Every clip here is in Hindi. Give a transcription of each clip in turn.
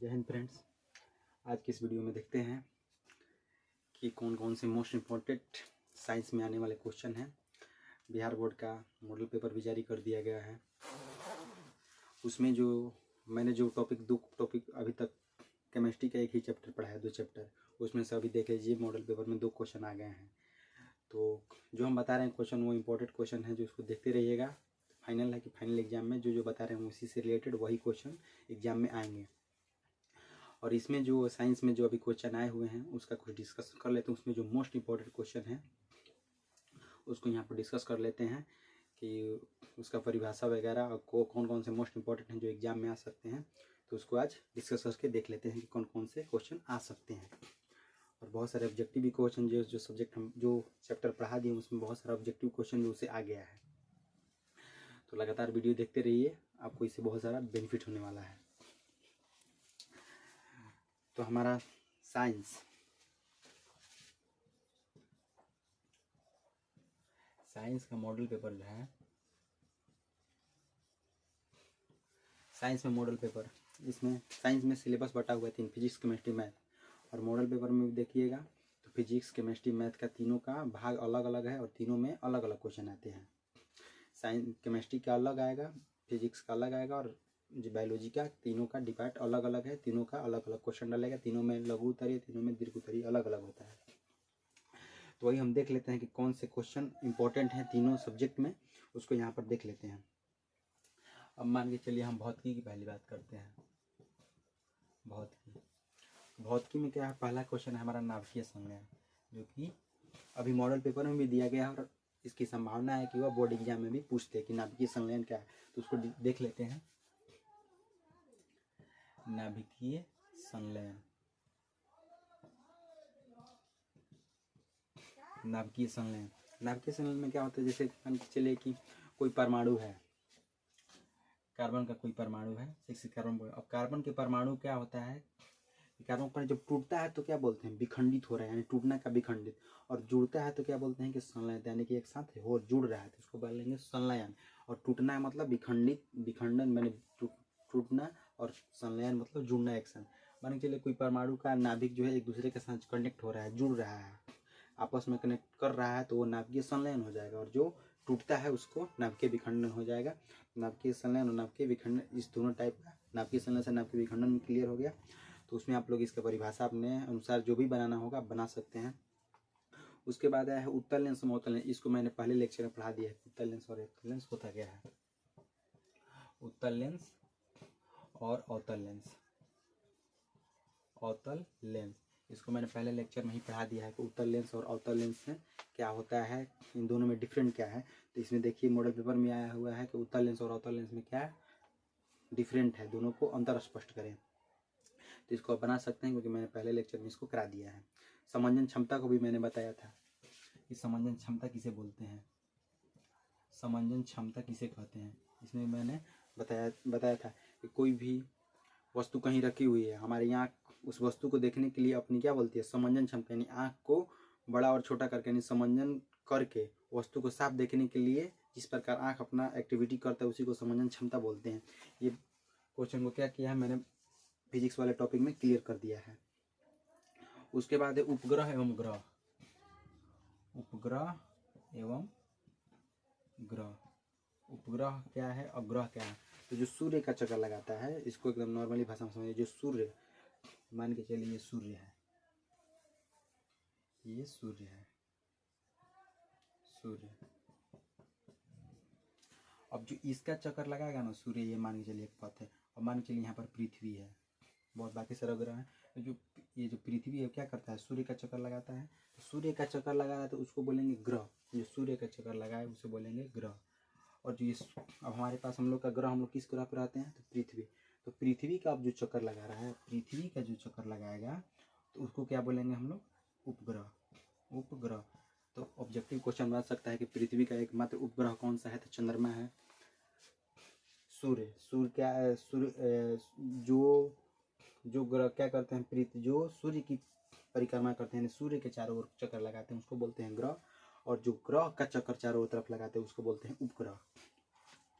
जय हिंद फ्रेंड्स। आज की इस वीडियो में देखते हैं कि कौन कौन से मोस्ट इम्पॉर्टेंट साइंस में आने वाले क्वेश्चन हैं। बिहार बोर्ड का मॉडल पेपर भी जारी कर दिया गया है। उसमें जो मैंने जो दो टॉपिक अभी तक केमिस्ट्री का एक ही चैप्टर पढ़ा है, 2 चैप्टर, उसमें से अभी देख लीजिए मॉडल पेपर में 2 क्वेश्चन आ गए हैं। तो जो हम बता रहे हैं क्वेश्चन वो इम्पोर्टेंट क्वेश्चन है, जो उसको देखते रहिएगा। फाइनल है कि फाइनल एग्जाम में जो बता रहे हैं उसी से रिलेटेड वही क्वेश्चन एग्जाम में आएंगे। और इसमें जो साइंस में जो अभी क्वेश्चन आए हुए हैं उसका कुछ डिस्कस कर लेते हैं। उसमें जो मोस्ट इम्पॉर्टेंट क्वेश्चन है उसको यहाँ पर डिस्कस कर लेते हैं कि उसका परिभाषा वगैरह और कौन कौन से मोस्ट इम्पॉर्टेंट हैं जो एग्जाम में आ सकते हैं। तो उसको आज डिस्कस करके देख लेते हैं कि कौन कौन से क्वेश्चन आ सकते हैं। और बहुत सारे ऑब्जेक्टिव भी क्वेश्चन जो सब्जेक्ट हम जो चैप्टर पढ़ा दिए उसमें बहुत सारा ऑब्जेक्टिव क्वेश्चन जो उसे आ गया है। तो लगातार वीडियो देखते रहिए, आपको इससे बहुत सारा बेनिफिट होने वाला है। तो हमारा साइंस का मॉडल पेपर जो है, साइंस में मॉडल पेपर, इसमें साइंस में सिलेबस बटा हुआ है 3, फिजिक्स केमिस्ट्री मैथ। और मॉडल पेपर में भी देखिएगा तो फिजिक्स केमिस्ट्री मैथ का तीनों का भाग अलग अलग है और तीनों में अलग अलग क्वेश्चन आते हैं। साइंस केमिस्ट्री का अलग आएगा, फिजिक्स का अलग आएगा और बायोलॉजी का, तीनों का डिपार्ट अलग अलग है, तीनों का अलग अलग क्वेश्चन डालेगा। तीनों में लघु उत्तरीय, तीनों में दीर्घ उत्तरीय अलग अलग होता है। तो वही हम देख लेते हैं कि कौन से क्वेश्चन इंपॉर्टेंट हैं तीनों सब्जेक्ट में, उसको यहाँ पर देख लेते हैं। अब मान के चलिए हम भौतिकी की पहली बात करते हैं। भौतिकी में क्या है, पहला क्वेश्चन है हमारा नाभिकीय संलयन, जो कि अभी मॉडल पेपर में भी दिया गया है और इसकी संभावना है कि वह बोर्ड एग्जाम में भी पूछते हैं कि नाभिकीय संलयन क्या है। तो उसको देख लेते हैं। नाभिकीय संलयन, नाभिकीय संलयन में क्या होता है, जैसे मान के चलिए कि कोई परमाणु है, कार्बन का कोई परमाणु है, 6 कार्बन। अब कार्बन के परमाणु क्या होता है, कार्बन पर जब टूटता है तो क्या बोलते हैं, विखंडित हो रहा है, यानी टूटना का विखंडित। और जुड़ता है तो क्या बोलते हैं कि संलयन, यानी कि एक साथ हो जुड़ रहा है, तो इसको बोलेंगे संलयन। और टूटना है मतलब विखंडन मैंने टूटना, और संलयन मतलब जुड़ना एक साथ। मान के चलिए कोई परमाणु का नाभिक जो है एक दूसरे के साथ कनेक्ट हो रहा है, जुड़ रहा है, आपस में कनेक्ट कर रहा है, तो वो नाभिकीय संलयन हो जाएगा। और जो टूटता है उसको नाभिकीय विखंडन हो जाएगा। नाभिकीय संलयन और नाभिकीय विखंडन, इस दोनों टाइप का, नाभिकीय संलयन से नाभिकीय विखंडन क्लियर हो गया। तो उसमें आप लोग इसका परिभाषा अपने अनुसार जो भी बनाना होगा आप बना सकते हैं। उसके बाद आया है उत्तल लेंस और अवतल लेंस। इसको मैंने पहले लेक्चर में पढ़ा दिया है। उत्तल लेंस और अवतल लेंस होता क्या है, उत्तल लेंस और अवतल लेंस, अवतल लेंस, इसको मैंने पहले लेक्चर में ही पढ़ा दिया है कि उत्तल लेंस और अवतल लेंस में क्या होता है, इन दोनों में डिफरेंट क्या है। तो इसमें देखिए मॉडल पेपर में आया हुआ है कि उत्तल लेंस और अवतल लेंस में क्या डिफरेंट है, दोनों को अंतर स्पष्ट करें। तो इसको आप बना सकते हैं क्योंकि मैंने पहले लेक्चर में इसको करा दिया है। समंजन क्षमता को भी मैंने बताया था कि समंजन क्षमता किसे बोलते हैं, समंजन क्षमता किसे कहते हैं। इसमें मैंने बताया था कि कोई भी वस्तु कहीं रखी हुई है, हमारी आँख उस वस्तु को देखने के लिए अपनी क्या बोलती है, समंजन क्षमता, यानी आँख को बड़ा और छोटा करके, यानी समंजन करके वस्तु को साफ देखने के लिए जिस प्रकार आँख अपना एक्टिविटी करता है उसी को समंजन क्षमता बोलते हैं। ये क्वेश्चन को क्या किया है मैंने फिजिक्स वाले टॉपिक में क्लियर कर दिया है। उसके बाद है उपग्रह एवं ग्रह, उपग्रह एवं ग्रह। उपग्रह क्या है और ग्रह क्या है, तो जो सूर्य का चक्कर लगाता है, इसको एकदम नॉर्मली भाषा में समझिए। जो सूर्य, मान के चलिए ये सूर्य है, ये सूर्य है, सूर्य। अब जो इसका चक्कर लगाएगा ना सूर्य, ये मान के चलिए एक पथ है। और मान के चलिए यहाँ पर पृथ्वी है, बहुत बाकी सारे ग्रह हैं। तो जो ये जो पृथ्वी है क्या करता है, सूर्य का चक्कर लगाता है। तो सूर्य का चक्कर लगा रहा है तो उसको बोलेंगे ग्रह, जो सूर्य का चक्कर लगाए उसे बोलेंगे ग्रह। और जो ये अब हमारे पास हम लोग का ग्रह, हम लोग किस ग्रह पर रहते हैं, तो पृथ्वी। तो पृथ्वी का अब जो चक्कर लगा रहा है, पृथ्वी का जो चक्कर लगाएगा तो उसको क्या बोलेंगे हम लोग, उपग्रह, उपग्रह। तो ऑब्जेक्टिव क्वेश्चन बन सकता है कि पृथ्वी का एकमात्र उपग्रह कौन सा है, तो चंद्रमा है। सूर्य, सूर्य क्या है, सूर्य जो ग्रह क्या करते हैं, जो सूर्य की परिक्रमा करते हैं, सूर्य के चारों ओर चक्कर लगाते हैं उसको बोलते हैं ग्रह। और जो ग्रह का चक्कर चारों तरफ लगाते हैं उसको बोलते हैं उपग्रह।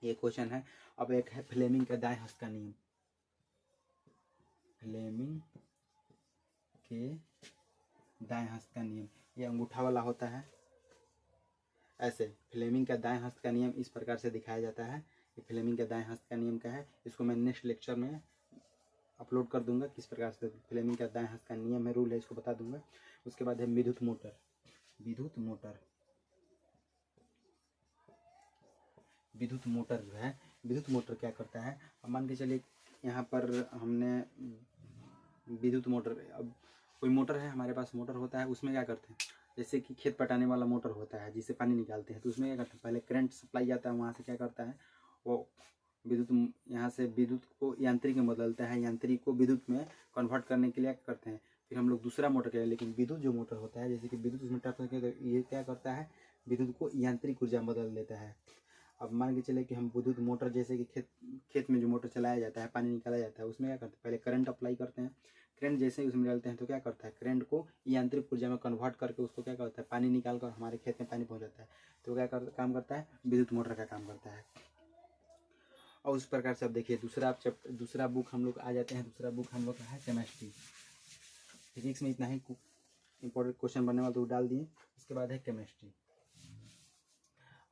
ये क्वेश्चन है। अब एक है फ्लेमिंग का दाएं हस्त का नियम, फ्लेमिंग के दाएं हस्त का नियम, ये अंगूठा वाला होता है। ऐसे फ्लेमिंग का दाएं हस्त का नियम इस प्रकार से दिखाया जाता है। ये फ्लेमिंग का दाएं हस्त का नियम क्या है, इसको मैं नेक्स्ट लेक्चर में अपलोड कर दूंगा, किस प्रकार से फ्लेमिंग का दाएं हस्त का नियम है, रूल है, इसको बता दूंगा। उसके बाद है विद्युत मोटर। विद्युत मोटर, विद्युत मोटर जो है, विद्युत मोटर क्या करता है, अब मान के चलिए यहाँ पर हमने विद्युत मोटर, अब कोई मोटर है हमारे पास, मोटर होता है, उसमें क्या करते हैं, जैसे कि खेत पटाने वाला मोटर होता है जिससे पानी निकालते हैं, तो उसमें क्या करते हैं, पहले करंट सप्लाई जाता है, वहाँ से क्या करता है वो विद्युत, यहाँ से विद्युत को यांत्रिक में बदलता है, यांत्रिक को विद्युत में कन्वर्ट करने के लिए क्या करते हैं, फिर हम लोग दूसरा मोटर करें। लेकिन विद्युत जो मोटर होता है, जैसे कि विद्युत उसमें टच करके, तो ये क्या करता है, विद्युत को यांत्रिक ऊर्जा में बदल देता है। अब मान के चले कि हम विद्युत मोटर, जैसे कि खेत में जो मोटर चलाया जाता है, पानी निकाला जाता है, उसमें क्या करते हैं, पहले करंट अप्लाई करते हैं, करंट जैसे ही उसमें डालते हैं तो क्या करता है, करंट को यांत्रिक ऊर्जा में कन्वर्ट करके उसको क्या करता है, पानी निकाल कर हमारे खेत में पानी पहुंचाता है। तो क्या काम करता है, विद्युत मोटर का काम करता है। और उस प्रकार से अब देखिए दूसरा बुक हम लोग आ जाते हैं। दूसरा बुक हम लोग का है केमिस्ट्री। फिजिक्स में इतना ही इंपॉर्टेंट क्वेश्चन बनने वाला तो डाल दिए। उसके बाद है केमिस्ट्री।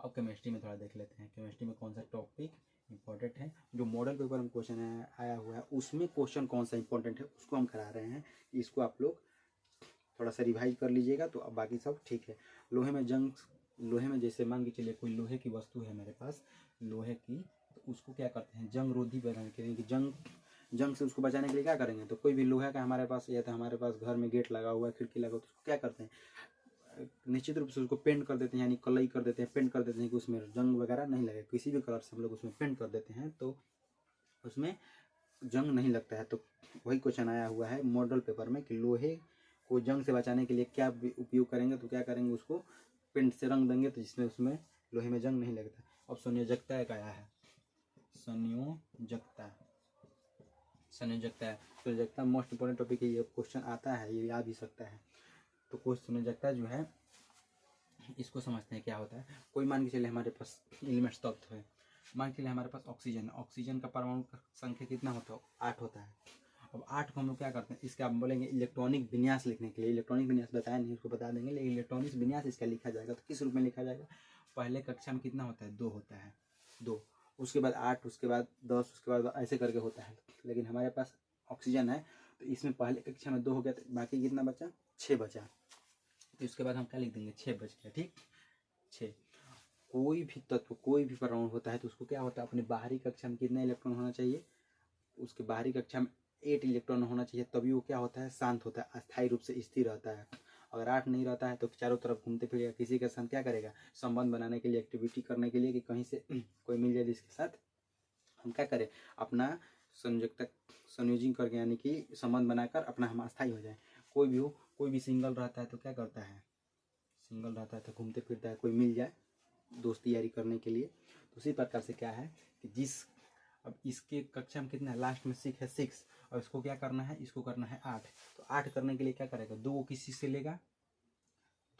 अब केमिस्ट्री में थोड़ा देख लेते हैं, केमिस्ट्री में कौन सा टॉपिक इंपॉर्टेंट है, जो मॉडल पेपर में क्वेश्चन आया हुआ है उसमें क्वेश्चन कौन सा इंपॉर्टेंट है उसको हम करा रहे हैं। इसको आप लोग थोड़ा सा रिवाइज कर लीजिएगा तो अब बाकी सब ठीक है। लोहे में जैसे मान के चलिए कोई लोहे की वस्तु है मेरे पास, लोहे की, तो उसको क्या करते हैं, जंग रोधी बनाने के लिए, जंग से उसको बचाने के लिए क्या करेंगे, तो कोई भी लोहे का हमारे पास, या तो हमारे पास घर में गेट लगा हुआ है, खिड़की लगा हुआ है, तो उसको क्या करते हैं, निश्चित रूप से उसको पेंट कर देते हैं, यानी कलई कर देते हैं, पेंट कर देते हैं कि उसमें जंग वगैरह नहीं लगे। किसी भी कलर से हम लोग उसमें पेंट कर देते हैं तो उसमें जंग नहीं लगता है। तो वही क्वेश्चन आया हुआ है मॉडल पेपर में कि लोहे को जंग से बचाने के लिए क्या उपयोग करेंगे, तो क्या करेंगे, उसको पेंट से रंग देंगे तो जिसमें उसमें लोहे में जंग नहीं लगता। अब संयोजकता का आया है, संयोजकता मोस्ट इंपोर्टेंट टॉपिक है, ये क्वेश्चन आता है, ये आ भी सकता है। तो कोई संयोजकता जो है इसको समझते हैं क्या होता है। कोई मान के चले हमारे पास एलिमेंट्स तत्व है, मान के चले हमारे पास ऑक्सीजन, ऑक्सीजन का परमाणु संख्या कितना होता है, 8 होता है। अब 8 को हम लोग क्या करते हैं, इसका हम बोलेंगे इलेक्ट्रॉनिक विन्यास लिखने के लिए, इलेक्ट्रॉनिक विन्यास बताया नहीं, उसको बता देंगे, लेकिन इलेक्ट्रॉनिक विन्यास इसका लिखा जाएगा। तो किस रूप में लिखा जाएगा, पहले कक्षा में कितना होता है, 2 होता है, 2, उसके बाद 8, उसके बाद 10, उसके बाद ऐसे करके होता है। लेकिन हमारे पास ऑक्सीजन है तो इसमें पहले कक्षा में 2 हो गया, तो बाकी कितना बचा, 6 बचा। तो इसके बाद हम क्या लिख देंगे, 6 बच गया, ठीक, 6। कोई भी तत्व, कोई भी परमाणु होता है तो उसको क्या होता है, अपने बाहरी कक्षा में कितना इलेक्ट्रॉन होना चाहिए, उसके बाहरी कक्षा में 8 इलेक्ट्रॉन होना चाहिए, तभी वो क्या होता है, शांत होता है, अस्थायी रूप से स्थिर रहता है। अगर 8 नहीं रहता है तो चारों तरफ घूमते फिरेगा, किसी के साथ क्या करेगा, संबंध बनाने के लिए, एक्टिविटी करने के लिए, कि कहीं से कोई मिल जाए जिसके साथ हम क्या करें, अपना संयोजन करके, यानी कि संबंध बनाकर अपना हम अस्थायी हो जाए। कोई भी हो, कोई भी सिंगल रहता है तो क्या करता है, सिंगल रहता है तो घूमते फिरता है, कोई मिल जाए दोस्ती यारी करने के लिए। तो उसी प्रकार से क्या है कि अब इसके कक्षा में कितना है, लास्ट में 6 है, 6, और इसको क्या करना है, इसको करना है 8। तो 8 करने के लिए क्या करेगा, 2 किसी से लेगा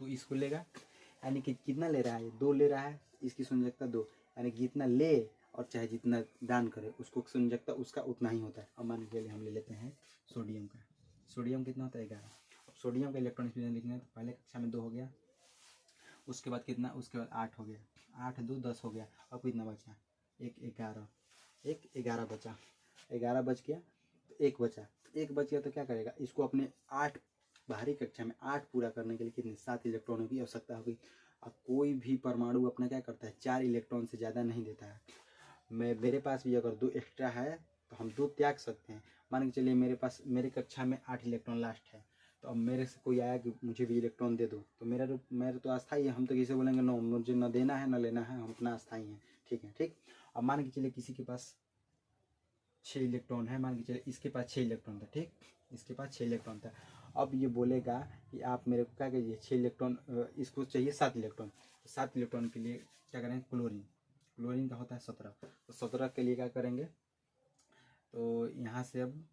तो इसको लेगा, यानी कि कितना ले रहा है, 2 ले रहा है, इसकी संयोजकता 2, यानी कि जितना ले और चाहे जितना दान करे उसको संयोजकता उसका उतना ही होता है। अब मान के लिए हम ले लेते हैं सोडियम का, सोडियम कितना होता है, 11। अब सोडियम का इलेक्ट्रॉन स्पीड लिखना है तो पहले कक्षा में 2 हो गया, उसके बाद कितना, उसके बाद 8 हो गया, 8 2 10 हो गया। अब कितना बचा, 11 बचा, 11 बच गया, तो 1 बचा, 1 बच गया तो क्या करेगा, इसको अपने 8 बाहरी कक्षा में 8 पूरा करने के लिए कितने, 7 इलेक्ट्रॉनों की आवश्यकता होगी। अब कोई भी परमाणु अपना क्या करता है, 4 इलेक्ट्रॉन से ज़्यादा नहीं देता है। मेरे पास भी अगर 2 एक्स्ट्रा है तो हम 2 त्याग सकते हैं। मान के चलिए मेरे कक्षा में 8 इलेक्ट्रॉन लास्ट है, तो अब मेरे से कोई आया कि मुझे भी इलेक्ट्रॉन दे दो, तो मेरा तो अस्थाई है, हम तो किसी बोलेंगे नो, मुझे न देना है न लेना है, हम अपना अस्थाई है, ठीक है, ठीक। अब मान के चलिए किसी के पास 6 इलेक्ट्रॉन है, मान के चलिए इसके पास 6 इलेक्ट्रॉन था, ठीक, इसके पास 6 इलेक्ट्रॉन था। अब ये बोलेगा कि आप मेरे को क्या कीजिए, 6 इलेक्ट्रॉन, इसको चाहिए 7 इलेक्ट्रॉन, 7 इलेक्ट्रॉन के लिए क्या करेंगे, क्लोरीन का होता है 17, तो 17 के लिए क्या करेंगे, तो यहाँ से अब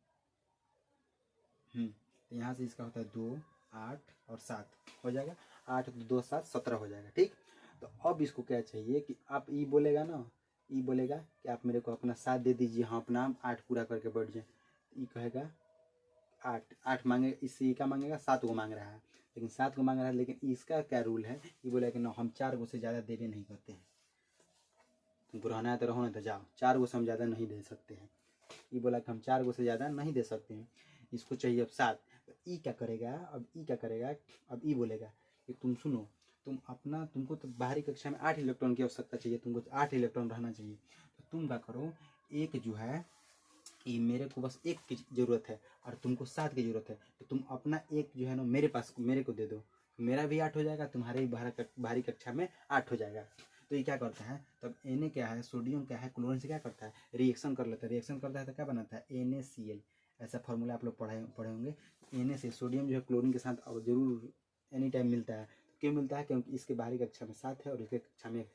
तो यहाँ से इसका होता है 2 8 और 7 हो जाएगा, 8 2 7 17 हो जाएगा, ठीक। तो अब इसको क्या चाहिए कि आप ई बोलेगा ना, कि आप मेरे को अपना 7 दे दीजिए, हाँ अपना 8 पूरा करके बैठ जाए। ई कहेगा 8 8 मांगे, इससे का मांगेगा 7 को मांग रहा है, लेकिन 7 को मांग रहा है। लेकिन इसका क्या रूल है, ये बोला कि ना हम 4 को से ज़्यादा देवे नहीं करते हैं। तुमको रहना है तो रहो, नहीं तो जाओ, 4 को से हम ज़्यादा नहीं दे सकते हैं। ये बोला कि हम 4 को से ज़्यादा नहीं दे सकते हैं, इसको चाहिए अब 7। तो ई क्या करेगा, अब ई क्या करेगा, अब ई बोलेगा कि तुम सुनो, तुम अपना, तुमको तो बाहरी कक्षा में 8 इलेक्ट्रॉन की आवश्यकता चाहिए, तुमको 8 इलेक्ट्रॉन रहना चाहिए। तो तुम क्या करो, एक जो है कि मेरे को बस 1 की ज़रूरत है और तुमको 7 की ज़रूरत है, तो तुम अपना 1 जो है ना मेरे पास, मेरे को दे दो, मेरा भी 8 हो जाएगा, तुम्हारे भी बाहरी कक्षा में 8 हो जाएगा। तो ये क्या करता है, तब Na क्या है, सोडियम क्या है, क्लोरीन से क्या करता है, रिएक्शन कर लेता है। रिएक्शन करता है तो क्या बनाता है, NaCl। ऐसा फॉर्मूला आप लोग पढ़े होंगे। Na से सोडियम जो है क्लोरीन के साथ अब जरूर एनी टाइम मिलता है। तो क्यों मिलता है, क्योंकि इसके बाहरी कक्षा में 7 है और इसके कक्षा में 1।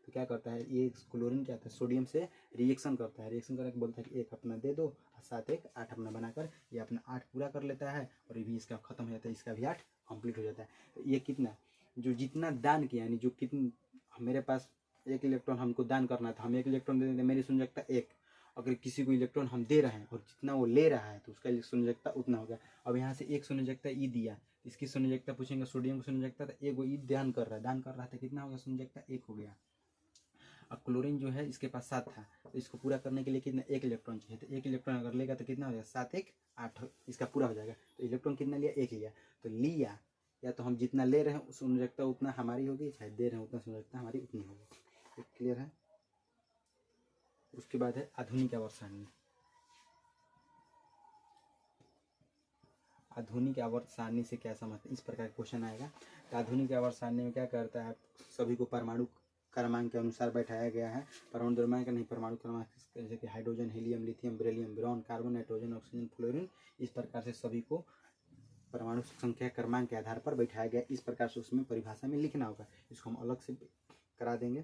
तो क्या करता है, ये क्लोरीन क्या होता है, सोडियम से रिएक्शन करता है। रिएक्शन करके बोलता है कि 1 अपना दे दो और 7 1 8 अपना बनाकर ये अपना 8 पूरा कर लेता है और ये भी इसका खत्म हो जाता है, इसका भी 8 कंप्लीट हो जाता है। तो ये कितना, जो जितना दान किया, यानी जो कितनी मेरे पास 1 इलेक्ट्रॉन हमको दान करना था, हम 1 इलेक्ट्रॉन दे देंगे, मेरी संयोजकता 1। अगर किसी को इलेक्ट्रॉन हम दे रहे हैं और जितना वो ले रहा है तो उसका संयोजकता उतना हो गया। अब यहाँ से 1 संयोजकता ई दिया, इसकी संयोजकता पूछेंगे, सोडियम की संयोजकता, तो 1 ई दान कर रहा था, कितना हो गया, संयोजकता 1 हो गया। अब क्लोरीन जो है इसके पास 7 था, तो इसको पूरा करने के लिए कितना, 1 इलेक्ट्रॉन चाहिए। तो 1 इलेक्ट्रॉन अगर लेगा तो कितना हो जाएगा, 7 1 8 इसका पूरा हो जाएगा। तो इलेक्ट्रॉन कितना लिया, 1 लिया। तो लिया, या तो हम जितना ले रहे हैं संयोजकता उतना हमारी होगी, चाहे दे रहे हैं उतना संयोजकता हमारी उतनी होगी। क्लियर है। उसके बाद है आधुनिक आवर्त सारणी। आधुनिक आवर्त सारणी से क्या समझते हैं, इस प्रकार क्वेश्चन आएगा। तो आधुनिक आवर्त सारणी में क्या करता है, सभी को परमाणु क्रमांक के अनुसार बैठाया गया है। परमाणु क्रमांक नहीं, परमाणु क्रमांक जैसे कि hydrogen, helium, lithium, beryllium, boron, carbon, nitrogen, oxygen, fluorine, इस प्रकार से सभी को परमाणु संख्या क्रमांक के आधार पर बैठाया गया। इस प्रकार से उसमें परिभाषा में लिखना होगा, इसको हम अलग से करा देंगे।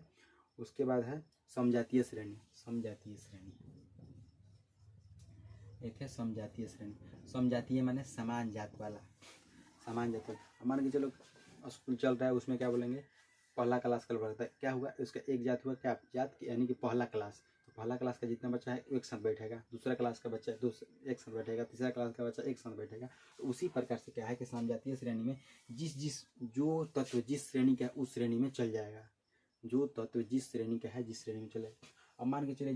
उसके बाद है समजातीय श्रेणी। समजातीय श्रेणी एक है, समजातीय श्रेणी। समजातीय माने समान जात वाला, समान जात वाला। मान के चलो स्कूल चल रहा है, उसमें क्या बोलेंगे, पहला क्लास कल बढ़ता है, क्या हुआ, उसका एक जात हुआ, क्या जात, यानी कि पहला क्लास। तो पहला क्लास का जितना बच्चा है एक साथ बैठेगा, दूसरा क्लास का बच्चा एक साथ बैठेगा, तीसरा क्लास का बच्चा एक साथ बैठेगा। तो उसी प्रकार से क्या है कि समजातीय श्रेणी में जो तत्व जिस श्रेणी का है उस श्रेणी में चल जाएगा, जो तत्व जिस श्रेणी का है जिस श्रेणी में चलेगा। अब मान के चलिए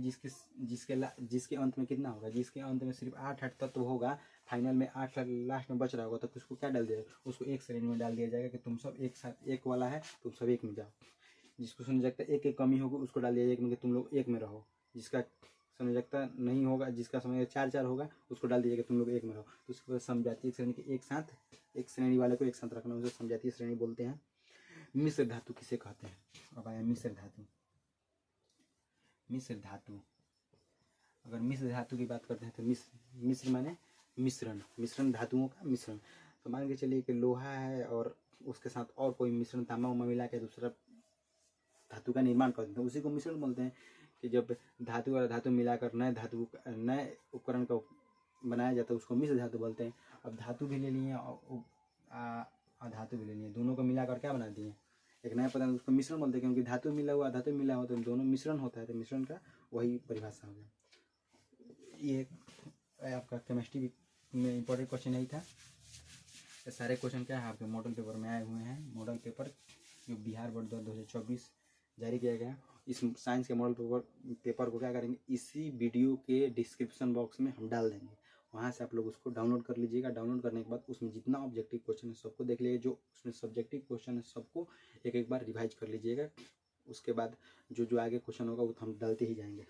जिसके अंत में कितना होगा, जिसके अंत में सिर्फ 8 तत्व होगा, फाइनल में 8 लास्ट में बच रहा होगा, तो उसको क्या डाल दिया जाएगा, उसको एक श्रेणी में डाल दिया जाएगा कि तुम सब एक साथ, एक वाला है तुम सब एक में जाओ। जिसको संयोजकता 1 की कमी होगी उसको डाल दिया जाएगा कि तुम लोग एक में रहो। जिसका संयोजकता नहीं होगा, जिसका समय 4 4 होगा, उसको डाल दीजिएगा तुम लोग एक में रहो। तो उसको समजातीय श्रेणी के एक साथ, एक श्रेणी वाले को एक साथ रखना, उसे समजातीय श्रेणी बोलते हैं। मिश्र धातु किसे कहते हैं, अब आया मिश्र धातु। मिश्र धातु, अगर मिश्र धातु की बात करते हैं तो मिश्र माने मिश्रण, मिश्रण धातुओं का मिश्रण। तो मान के चलिए कि लोहा है और उसके साथ और कोई मिश्रण तांबा उमा मिला के दूसरा धातु का निर्माण करते हैं, उसी को मिश्रण बोलते हैं। कि जब धातु और धातु मिलाकर नए उपकरण का बनाया जाता है उसको मिश्र धातु बोलते हैं। अब धातु भी ले लिए और धातु भी ले लिए, दोनों को मिलाकर क्या बना दिए, एक नया पदार्थ, उसको मिश्रण बोलते हैं। क्योंकि धातु मिला हुआ धातु मिला हुआ तो दोनों मिश्रण होता है, तो मिश्रण का वही परिभाषा हो गया। ये आपका केमिस्ट्री में इंपॉर्टेंट क्वेश्चन यही था। ये सारे क्वेश्चन क्या है आपके मॉडल पेपर में आए हुए हैं। मॉडल पेपर जो बिहार बोर्ड 2024 जारी किया गया, इस साइंस के मॉडल पेपर को क्या करेंगे, इसी वीडियो के डिस्क्रिप्शन बॉक्स में हम डाल देंगे, वहाँ से आप लोग उसको डाउनलोड कर लीजिएगा। डाउनलोड करने के बाद उसमें जितना ऑब्जेक्टिव क्वेश्चन है सबको देख लीजिए, जो उसमें सब्जेक्टिव क्वेश्चन है सबको एक बार रिवाइज कर लीजिएगा। उसके बाद जो आगे क्वेश्चन होगा वो तो हम डालते ही जाएंगे।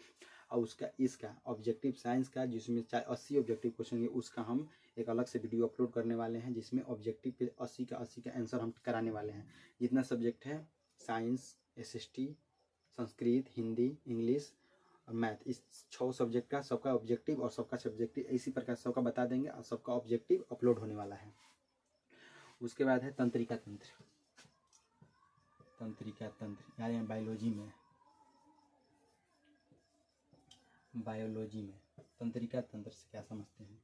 और इसका ऑब्जेक्टिव साइंस का जिसमें 80 ऑब्जेक्टिव क्वेश्चन है, उसका हम एक अलग से वीडियो अपलोड करने वाले हैं, जिसमें ऑब्जेक्टिव पे 80 का आंसर हम कराने वाले हैं। जितना सब्जेक्ट है, science, SST, Sanskrit, Hindi, English और मैथ, इस 6 सब्जेक्ट का सबका ऑब्जेक्टिव और सबका सब्जेक्टिव इसी प्रकार सबका बता देंगे और सबका ऑब्जेक्टिव अपलोड होने वाला है। उसके बाद है तंत्रिका तंत्र। तंत्रिका तंत्र यानी बायोलॉजी में तंत्रिका तंत्र से क्या समझते हैं।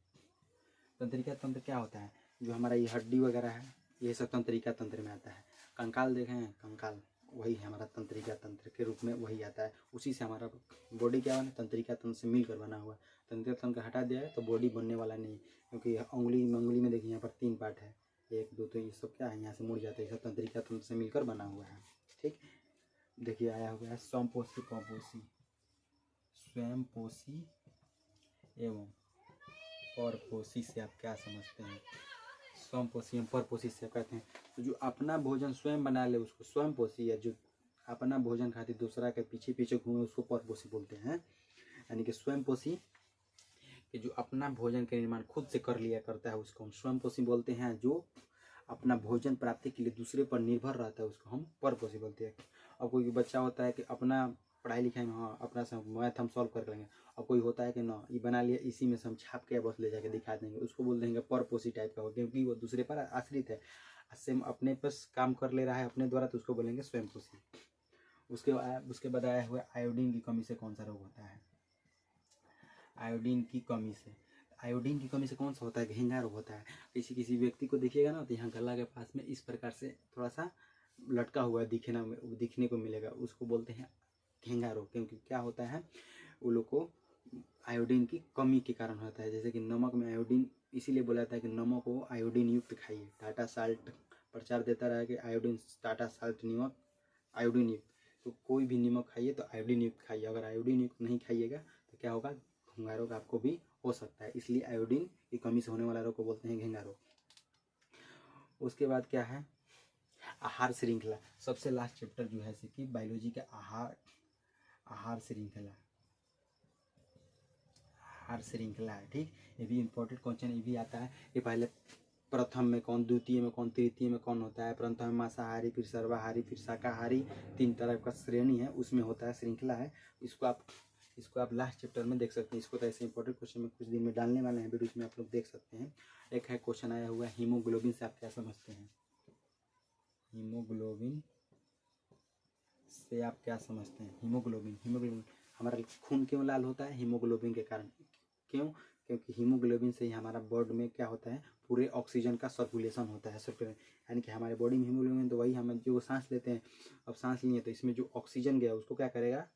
तंत्रिका तंत्र क्या होता है, जो हमारा ये हड्डी वगैरह है ये सब तंत्रिका तंत्र में आता है। कंकाल देखें हैं, कंकाल वही है हमारा तंत्रिका तंत्र के रूप में वही आता है। उसी से हमारा बॉडी क्या बना, तंत्रिका तंत्र से मिलकर बना हुआ है। तंत्रिका तंत्र हटा दिया है तो बॉडी बनने वाला नहीं, क्योंकि उंगली में देखिए यहाँ पर 3 पार्ट है, 1 2, तो ये सब क्या है यहाँ से मुड़ जाते हैं, सब तंत्रिका तंत्र से मिलकर बना हुआ है। ठीक, देखिए आया हुआ है स्वयंपोषी परपोषी, स्वयंपोषी एवं परपोषी से आप क्या समझते हैं? स्वयंपोषी एवं परपोषी से कहते हैं तो जो अपना भोजन स्वयं बना ले उसको स्वयंपोषी, या जो अपना भोजन खातिर दूसरा के पीछे पीछे घूमे उसको परपोषी बोलते हैं। यानी कि स्वयंपोषी कि जो अपना भोजन का निर्माण खुद से कर लिया करता है उसको हम स्वयंपोषी बोलते हैं। जो अपना भोजन प्राप्ति के लिए दूसरे पर निर्भर रहता है उसको हम परपोषी बोलते हैं। अब कोई बच्चा होता है कि अपना पढ़ाई लिखाई में हाँ अपना से मैथ हम सॉल्व कर लेंगे, और कोई होता है कि ना ये बना लिया इसी में से हम छाप के बस ले जाके दिखा देंगे, उसको बोल देंगे परपोषी टाइप का हो, क्योंकि वो दूसरे पर आश्रित है, सेम अपने पर काम कर ले रहा है अपने द्वारा, तो उसको बोलेंगे स्वयंपोषी। उसके बाद आया हुआ आयोडीन की कमी से कौन सा रोग होता है? आयोडीन की कमी से, आयोडीन की कमी से कौन सा होता है? घेंगा रोग होता है। किसी व्यक्ति को देखिएगा ना तो यहाँ गला के पास में इस प्रकार से थोड़ा सा लटका हुआ दिखने को मिलेगा, उसको बोलते हैं घेंगा रोग। क्योंकि क्या होता है वो लोग को आयोडीन की कमी के कारण होता है। जैसे कि नमक में आयोडीन, इसीलिए बोला जाता है कि नमक को आयोडीन युक्त खाइए। टाटा साल्ट प्रचार देता रहा कि आयोडीन, टाटा साल्ट नमक आयोडीन युक्त, तो कोई भी नमक खाइए तो आयोडीन युक्त खाइए। अगर आयोडीन युक्त नहीं खाइएगा तो क्या होगा, घेंगा रोग आपको भी हो सकता है। इसलिए आयोडीन की कमी से होने वाला रोग को बोलते हैं घेंगा रोग। उसके बाद क्या है, आहार श्रृंखला। सबसे लास्ट चैप्टर जो है कि बायोलॉजी का आहार श्रृंखला, आहार श्रृंखला है। ठीक, ये भी इंपॉर्टेंट क्वेश्चन ये भी आता है कि पहले प्रथम में कौन, द्वितीय में कौन, तृतीय में कौन होता है। प्रथम में मांसाहारी, फिर सर्वाहारी, फिर शाकाहारी, 3 तरह का श्रेणी है, उसमें होता है श्रृंखला है। इसको आप लास्ट चैप्टर में देख सकते हैं। इसको तो ऐसे इंपॉर्टेंट क्वेश्चन में कुछ दिन में डालने वाले हैं वीडियो में, आप लोग देख सकते हैं। एक है क्वेश्चन आया हुआ है हीमोग्लोबिन से आप क्या समझते हैं? हीमोग्लोबिन से आप क्या समझते हैं? हीमोग्लोबिन हमारा खून क्यों लाल होता है? हीमोग्लोबिन के कारण। क्यों? क्योंकि हीमोग्लोबिन से ही हमारा बॉडी में क्या होता है, पूरे ऑक्सीजन का सर्कुलेशन होता है। यानी कि हमारे बॉडी में हीमोग्लोबिन, तो वही हम जो सांस लेते हैं, अब सांस लिए तो इसमें जो ऑक्सीजन गया उसको क्या करेगा,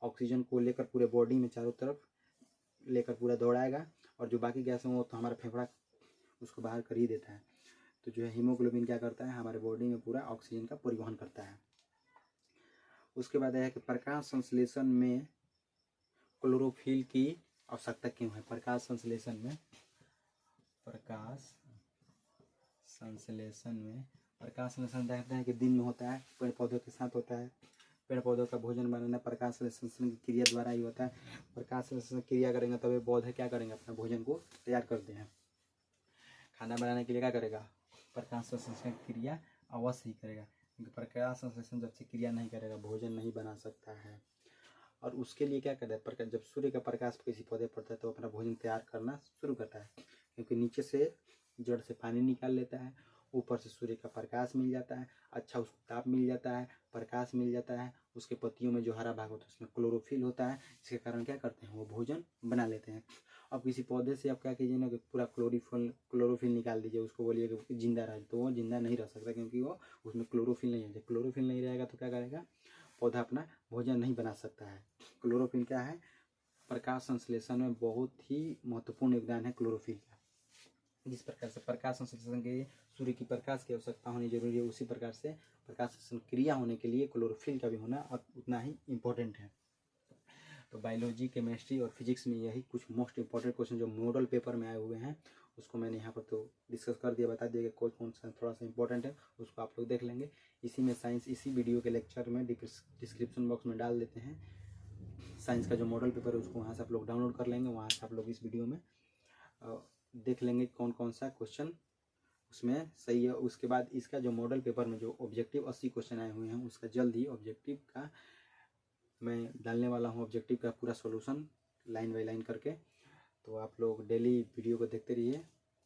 ऑक्सीजन को लेकर पूरे बॉडी में चारों तरफ लेकर पूरा दौड़ाएगा, और जो बाकी गैस है वो तो हमारा फेफड़ा उसको बाहर कर ही देता है। तो जो है हीमोग्लोबिन क्या करता है, हमारे बॉडी में पूरा ऑक्सीजन का परिवहन करता है। उसके बाद है कि प्रकाश संश्लेषण में क्लोरोफिल की आवश्यकता क्यों है? प्रकाश संश्लेषण में देखते हैं कि दिन में होता है, पेड़ पौधों के साथ होता है। पेड़ पौधों का भोजन बनाना प्रकाश संश्लेषण की क्रिया द्वारा ही होता है। प्रकाश संश्लेषण क्रिया करेंगे तब पौधे क्या करेंगे, अपना भोजन को तैयार करते हैं। खाना बनाने के लिए क्या करेगा, प्रकाश संश्लेषण क्रिया अवश्य ही करेगा, क्योंकि प्रकाश संश्लेषण जब से क्रिया नहीं करेगा भोजन नहीं बना सकता है। और उसके लिए क्या करता है, जब सूर्य का प्रकाश किसी पौधे पड़ता है तो अपना भोजन तैयार करना शुरू करता है, क्योंकि नीचे से जड़ से पानी निकाल लेता है, ऊपर से सूर्य का प्रकाश मिल जाता है, अच्छा उसको ताप मिल जाता है, प्रकाश मिल जाता है। उसके पत्तियों में जो हरा भाग होता है उसमें क्लोरोफिल होता है, इसके कारण क्या करते हैं वो भोजन बना लेते हैं। अब किसी पौधे से आप क्या कीजिए ना कि पूरा क्लोरोफिल निकाल दीजिए, उसको बोलिए कि जिंदा रहे, तो वो जिंदा नहीं रह सकता, क्योंकि वो उसमें क्लोरोफिल नहीं है। जब क्लोरोफिल नहीं रहेगा तो क्या करेगा, पौधा अपना भोजन नहीं बना सकता है। क्लोरोफिल क्या है, प्रकाश संश्लेषण में बहुत ही महत्वपूर्ण योगदान है क्लोरोफिल का। जिस प्रकार से प्रकाश संश्लेषण के लिए सूर्य की प्रकाश की आवश्यकता होनी जरूरी है, उसी प्रकार से प्रकाश संश्लेषण क्रिया होने के लिए क्लोरोफिल का भी होना उतना ही इम्पोर्टेंट है। तो बायोलॉजी, केमिस्ट्री और फिजिक्स में यही कुछ मोस्ट इंपॉर्टेंट क्वेश्चन जो मॉडल पेपर में आए हुए हैं उसको मैंने यहाँ पर तो डिस्कस कर दिया, बता दिया कि कौन सा थोड़ा सा इंपॉर्टेंट है, उसको आप लोग देख लेंगे। इसी में साइंस, इसी वीडियो के लेक्चर में डिस्क्रिप्शन बॉक्स में डाल देते हैं साइंस का जो मॉडल पेपर है, उसको वहाँ से आप लोग डाउनलोड कर लेंगे। वहाँ से आप लोग इस वीडियो में देख लेंगे कौन कौन सा क्वेश्चन उसमें सही है। उसके बाद इसका जो मॉडल पेपर में जो ऑब्जेक्टिव 80 क्वेश्चन आए हुए हैं उसका जल्द ही ऑब्जेक्टिव का मैं डालने वाला हूँ, ऑब्जेक्टिव का पूरा सॉल्यूशन लाइन बाय लाइन करके। तो आप लोग डेली वीडियो को देखते रहिए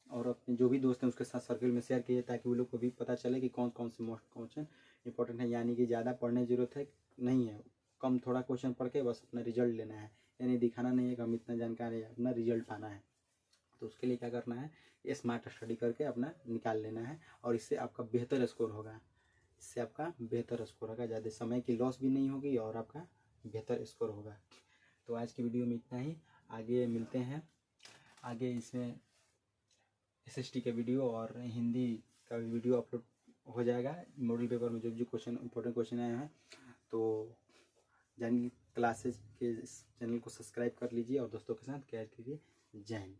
और अपने जो भी दोस्त हैं उसके साथ सर्कल में शेयर कीजिए, ताकि वो लोग को भी पता चले कि कौन कौन से मोस्ट क्वेश्चन इंपॉर्टेंट है। यानी कि ज़्यादा पढ़ने की जरूरत है नहीं है, कम थोड़ा क्वेश्चन पढ़ के बस अपना रिजल्ट लेना है, यानी दिखाना नहीं है कि हम इतना जानकारी है, अपना रिजल्ट पाना है। तो उसके लिए क्या करना है, स्मार्ट स्टडी करके अपना निकाल लेना है और इससे आपका बेहतर स्कोर होगा। इससे आपका बेहतर स्कोर होगा, ज़्यादा समय की लॉस भी नहीं होगी और आपका बेहतर स्कोर होगा। तो आज की वीडियो में इतना ही, आगे मिलते हैं। आगे इसमें SST का वीडियो और हिंदी का वीडियो अपलोड हो जाएगा। मॉडल पेपर में जो जो क्वेश्चन इंपॉर्टेंट क्वेश्चन आए हैं तो जानिए, क्लासेज के इस चैनल को सब्सक्राइब कर लीजिए और दोस्तों के साथ शेयर कीजिए। जय हिंद।